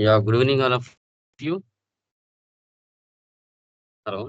Yeah, good evening, all of you. Hello.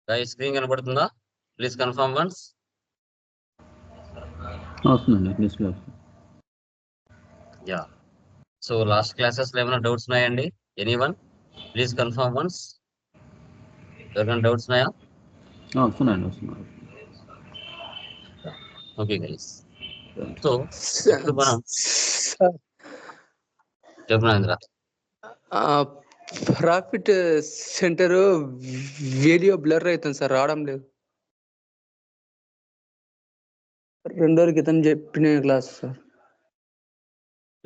Guys, screen కనబడుతుందా? Please confirm once. వస్తుందండి display వస్తుంది. Yeah. So last classes లో ఏమైనా doubts ఉన్నాయండి? Anyone? Please confirm once. ఎవరికైనా doubts ఉన్నాయా? వస్తున్నాయండి వస్తున్నాయి. Okay guys. సో ఇప్పుడు మనం సార్ చెప్పిన ప్రాఫిట్ సెంటర్ వీడియో బ్లర్ అవుతుంది సార్, రావడం లేదు. 2 రోజుల క్రితం చెప్పిన క్లాస్ సార్.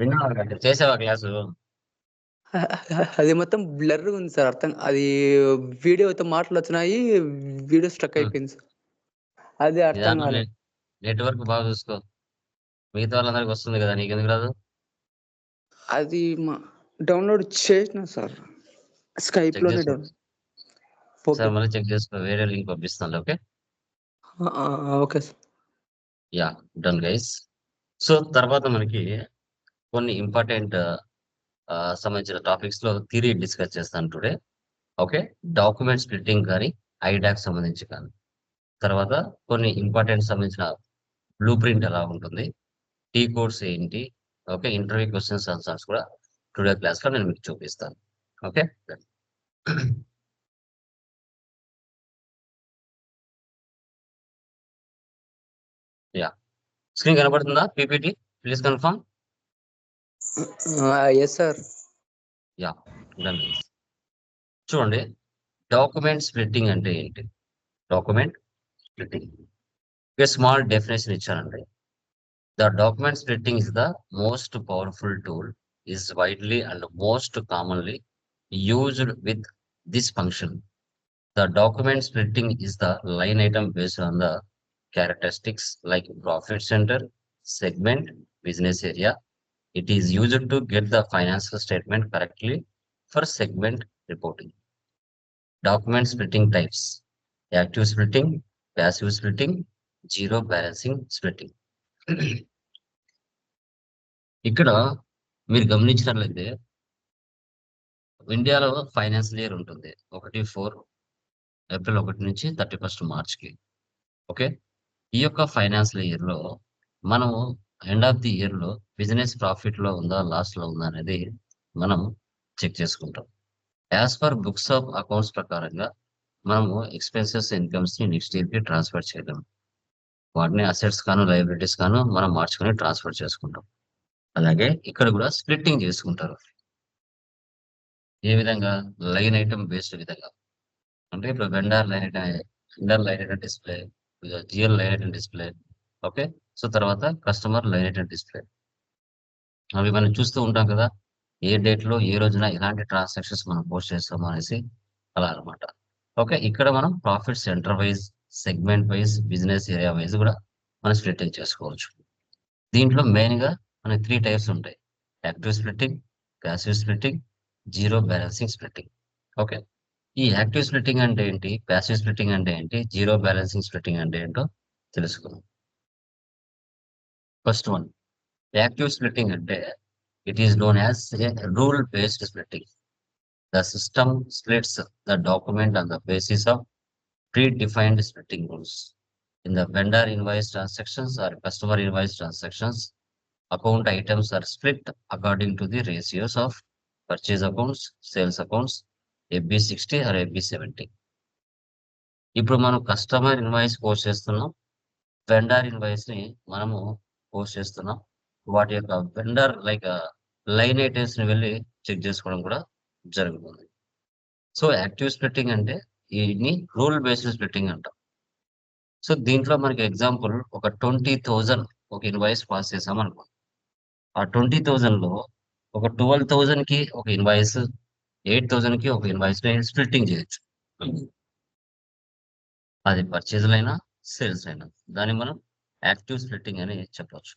విన్నాను చేసావా క్లాసు? అది మొత్తం బ్లర్ ఉంది సార్, అర్థం అది వీడియోతో మాటలు వచ్చినాయి, వీడియో స్ట్రక్ అయిపోయింది సార్. అది అర్థం కాలేదు. నెట్వర్క్ బాగా చూసుకో, మిగతా వాళ్ళందరికి వస్తుంది కదా, నీకు ఎందుకు రాదు? అది డౌన్లోడ్ చేసిన సార్, స్కైప్ చెక్ లోనే చేసుకో డౌన్. సార్, మళ్ళీ చెక్ చేసుకో, వేరే లింక్ పంపిస్తాను. Okay okay sir. Yeah, done guys. So తర్వాత మనకి కొన్ని ఇంపార్టెంట్ సంబంధించిన టాపిక్స్ లో థియరీ డిస్కస్ చేస్తాను టుడే. ఓకే, డాక్యుమెంట్ స్ప్లిట్టింగ్ కానీ ఐడాక్ సంబంధించి కానీ, తర్వాత కొన్ని ఇంపార్టెంట్ సంబంధించిన బ్లూ ప్రింట్ ఎలా ఉంటుంది, టీ కోడ్స్ ఏంటి, ఓకే, ఇంటర్వ్యూ క్వశ్చన్స్ ఆన్సర్స్ కూడా టుడే క్లాస్ లో నేను మీకు చూపిస్తాను. ఓకే, యా, స్క్రీన్ కనబడుతుందా? PPT please confirm. Yes sir. Yeah, done. చూడండి, డాక్యుమెంట్ స్ప్లిట్టింగ్ అంటే ఏంటి? డాక్యుమెంట్ స్ప్లిట్టింగ్ స్మాల్ డెఫినేషన్ ఇచ్చానండి. The document splitting is the most powerful tool, is widely and most commonly used with this function. The document splitting is the line item based on the characteristics like profit center, segment, business area. It is used to get the financial statement correctly for segment reporting. Document splitting types: active splitting, passive splitting, zero balancing splitting. ఇక్కడ మీరు గమనించినట్లయితే ఇండియాలో financial year ఉంటుంది 1 April 1 నుంచి 31 మార్చ్కి. Okay, ఈ యొక్క financial year లో మనం ఎండ్ ఆఫ్ ది ఇయర్ లో బిజినెస్ ప్రాఫిట్ లో ఉందా, లాస్ లో ఉందా అనేది మనం చెక్ చేసుకుంటాం. As per books of accounts ప్రకారంగా మనము ఎక్స్పెన్సెస్ ఇన్కమ్స్ ని నెక్స్ట్ ఇయర్ కి ట్రాన్స్ఫర్ చేయలేం. వాటిని అసెట్స్ కాను లయబిలిటీస్ కాను మనం మార్చుకొని ట్రాన్స్ఫర్ చేసుకుంటాం. అలాగే ఇక్కడ కూడా స్ప్లిట్టింగ్ చేసుకుంటారు. ఏ విధంగా? లైన్ ఐటమ్ బేస్డ్ విధంగా. అంటే ఇప్పుడు vendor line item display, GL line item display. Okay, so తర్వాత కస్టమర్ లైన్ ఐటమ్ డిస్ప్లే. అవి మనం చూస్తూ ఉంటాం కదా, ఏ డేట్ లో ఏ రోజున ఎలాంటి ట్రాన్సాక్షన్స్ మనం పోస్ట్ చేస్తాము అనేసి, అలా అనమాట. ఓకే, ఇక్కడ మనం profit centre wise, segment wise, business area wise కూడా మనం స్ప్లిట్టింగ్ చేసుకోవచ్చు. దీంట్లో మెయిన్ గా మనకి 3 టైప్స్ ఉంటాయి: active splitting, passive splitting, zero balancing splitting. Okay, ఈ యాక్టివ్ స్ప్లిట్టింగ్ అంటే ఏంటి, ప్యాసివ్ స్ప్లిట్టింగ్ అంటే ఏంటి, జీరో బ్యాలెన్సింగ్ స్ప్లిట్టింగ్ అంటే ఏంటో తెలుసుకుందాం. ఫస్ట్ వన్, యాక్టివ్ స్ప్లిట్టింగ్ అంటే it is known as rule based splitting. The system splits the document on the basis of predefined splitting rules. In the vendor invoice transactions or customer invoice transactions, account items are split according to the ratios of purchase accounts, sales accounts, AB60 or AB70. ఇప్పుడు మనం customer invoice post చేస్తున్నాం, vendor invoice ని మనము post చేస్తున్నాం. వాటి యొక్క vendor line items ని వెళ్ళి చెక్ చేసుకోవడం కూడా జరుగుతుంది. సో యాక్టివ్ స్ప్లిట్టింగ్ అంటే దీన్ని రూల్ బేస్డ్ స్ప్లిట్టింగ్ అంటాం. సో దీంట్లో మనకి ఎగ్జాంపుల్ ఒక 20,000 ఒక ఇన్వాయిస్ పాస్ చేసాం అనుకో, ఆ 20,000 లో ఒక 12,000 కి ఒక ఇన్వాయిస్, 8,000 కి ఒక ఇన్వాయిస్ స్ప్లిట్టింగ్ చేయొచ్చు. అది పర్చేజ్ అయినా సేల్స్ అయినా దాన్ని మనం యాక్టివ్ స్ప్లిట్టింగ్ అని చెప్పొచ్చు.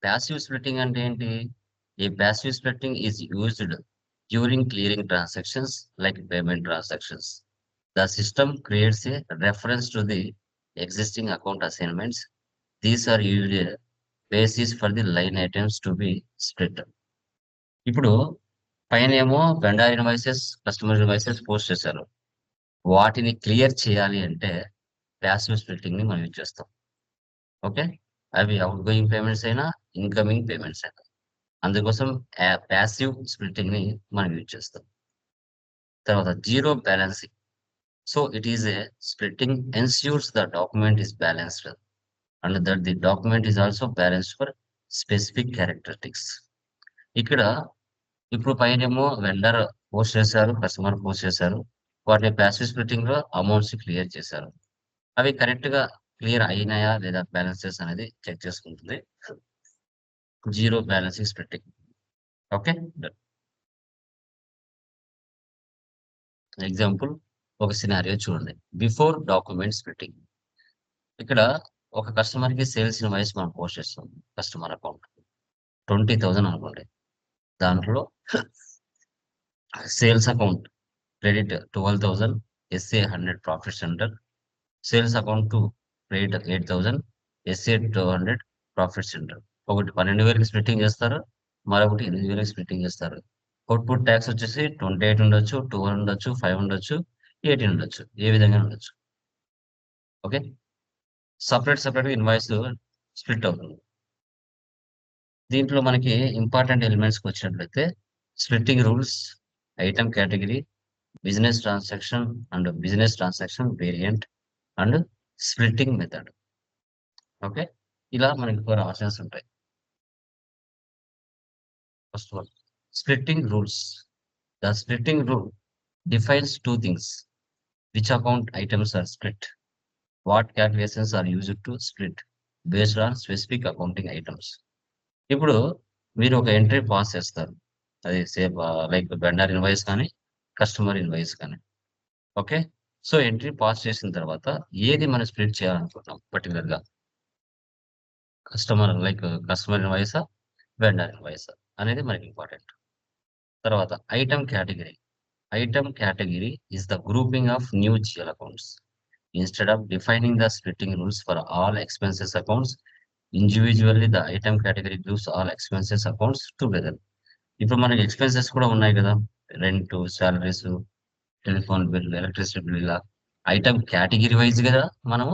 ప్యాసివ్ స్ప్లిట్టింగ్ అంటే ఏంటి? ఈ passive splitting is used during clearing transactions like payment transactions. The system creates a reference to the existing account assignments. These are usually basis for the line items to be split. ఇప్పుడు పైన ఏమో vendor invoices customer invoices post చేశారు. వాటిని clear చేయాలి అంటే passive splitting ని మనం use చేస్తాం. ఓకే, అవి అవుట్ గోయింగ్ పేమెంట్స్ అయినా ఇన్కమింగ్ పేమెంట్స్ అయినా, అందుకోసం ప్యాసివ్ స్ప్లిట్టింగ్ ని మనం యూజ్ చేస్తాం. తర్వాత zero balancing. So it is a splitting ensures the document is balanced and that the document is also balanced for specific characteristics. ఇక్కడ ఇప్పుడు పైన ఏమో వెండర్ పోస్ట్ చేశారు, కస్టమర్ పోస్ట్ చేశారు, వాటిని ప్యాసివ్ స్ప్లిట్టింగ్ లో అమౌంట్స్ క్లియర్ చేశారు. అవి కరెక్ట్ గా క్లియర్ అయినాయా లేదా బ్యాలెన్సెస్ అనేది చెక్ చేసుకుంటుంది zero balancing splitting. Okay, example ఒక సినారియో చూడండి. Before document splitting. ఇక్కడ ఒక కస్టమర్ కి సేల్స్ ఇన్వాయిస్ మనం పోస్ట్ చేస్తాం. కస్టమర్ అకౌంట్ 20,000 అనుకోండి. దాంట్లో sales account credit 12,000, SA 100 profit centre. Sales account to credit 8,000, SA 200 profit centre. ఒకటి 12,000 స్ప్లిట్టింగ్ చేస్తారు, మరొకటి 8,000 స్ప్లిట్టింగ్ చేస్తారు. అవుట్పుట్ ట్యాక్స్ వచ్చేసి 28 ఉండొచ్చు, 2 ఉండొచ్చు, 5 ఉండొచ్చు, 18 ఉండొచ్చు, ఏ విధంగా ఉండొచ్చు. ఓకే, సపరేట్ ఇన్వాయిస్ స్ప్లిట్ అవుతుంది. దీంట్లో మనకి ఇంపార్టెంట్ ఎలిమెంట్స్కి వచ్చినట్లయితే splitting rules, item category, business transaction and business transaction variant and splitting method. Okay, ఇలా మనకి 4 ఆప్షన్స్ ఉంటాయి. First one, splitting rules. The splitting rule defines 2 things: which account items are split, what calculations are used to split based on specific accounting items. ఇప్పుడు మీరు ఒక entry pass చేస్తారు, అది same like vendor invoice కానీ customer invoice కానీ. Okay, so entry pass చేసిన తర్వాత ఏది మనం స్ప్లిట్ చేయాలనుకుంటున్నాం పర్టికులర్ గా, కస్టమర్ ఇన్వాయిసా వెండర్ ఇన్వాయిసా అనేది మనకి ఇంపార్టెంట్. తర్వాత item category. Item category is the grouping of new GL accounts. Instead of defining the splitting rules for all expenses accounts, individually the item category groups all expenses accounts together. ఇప్పుడు మనకి expenses కూడా ఉన్నాయి కదా, rent, salaries, telephone bill, electricity bill, ఇలా item category wise గా మనం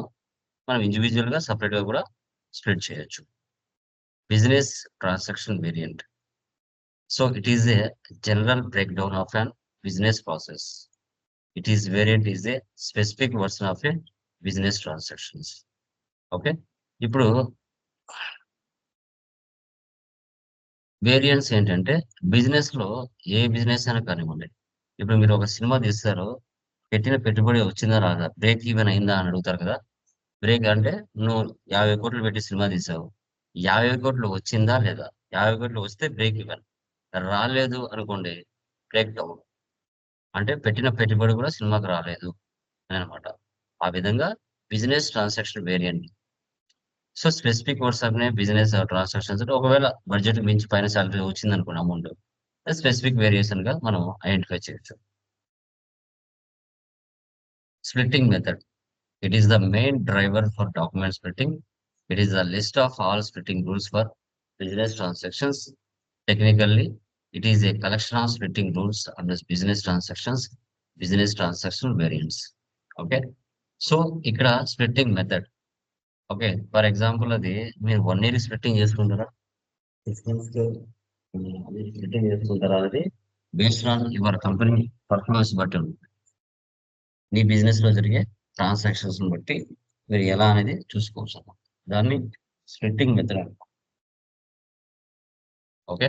individual గా separate గా కూడా స్ప్లిట్ చేయొచ్చు. Business transaction variant. So it is a general break down of an business process. It is variant is a specific version of a business transactions. Okay, ఇప్పుడు variants ఏంటంటే business లో ఏ business అయినా కానివ్వండి. ఇప్పుడు మీరు ఒక సినిమా తీస్తారు, పెట్టిన పెట్టుబడి వచ్చిందా రాదా, బ్రేక్ ఈవెన్ అయిందా అని అడుగుతారు కదా. బ్రేక్ అంటే నువ్వు 50 కోట్లు పెట్టి సినిమా తీసావు, 50 కోట్లు వచ్చిందా లేదా, 50 కోట్లు వస్తే బ్రేక్ ఈవెన్, రాలేదు అనుకోండి బ్రేక్ డౌన్, అంటే పెట్టిన పెట్టుబడి కూడా సినిమాకి రాలేదు అని అనమాట. ఆ విధంగా business transaction variant. So specific words అనే బిజినెస్ ట్రాన్సాక్షన్స్ ఒకవేళ బడ్జెట్ మించి పైన సాలరీ వచ్చింది అనుకున్న అమౌంట్, స్పెసిఫిక్ వేరియేషన్ గా మనం ఐడెంటిఫై చేయొచ్చు. Splitting method. It is the main driver for document splitting. It is the list of all splitting rules for business transactions. Technically, it is a collection of splitting rules under business transactions, business transaction variants. Okay, so ఇక్కడ splitting method. Okay, for example అది మీరు 1 year splitting చేసుకుంటారా, splitting చేసుకుంటారా అనేది based on your company performance బట్టి ఉంటుంది. మీ business లో జరిగే ట్రాన్సాక్షన్స్ బట్టి మీరు ఎలా అనేది చూసుకోవచ్చు, దాన్ని స్ప్లిట్టింగ్ మెథడ్. ఓకే,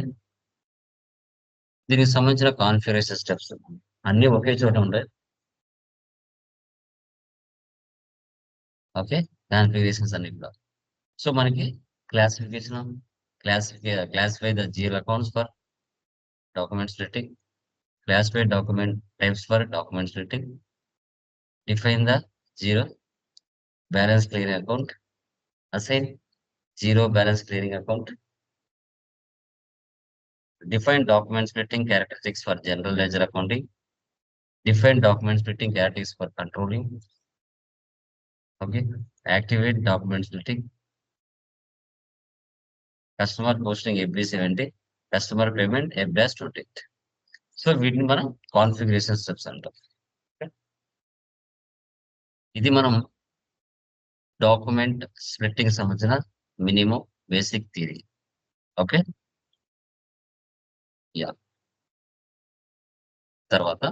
దీనికి సంబంధించిన కాన్ఫిగరేషన్ స్టెప్స్ అన్ని ఒకే చోట ఉంటాయి. ఓకే, కాన్ఫిగరేషన్స్ అన్ని కూడా. సో మనకి classify the zero accounts for document splitting, classify document types for document splitting, define the zero balance clearing account, assign zero balance clearing account, define document splitting characteristics for general ledger accounting, define document splitting characteristics for controlling. Okay, activate document splitting, customer posting every 70, customer payment every 20. So వీటిని మనం configuration steps అంటాం. Okay? ఇది మనం document splitting సంబంధించిన minimum basic theory. Okay, yeah. తర్వాత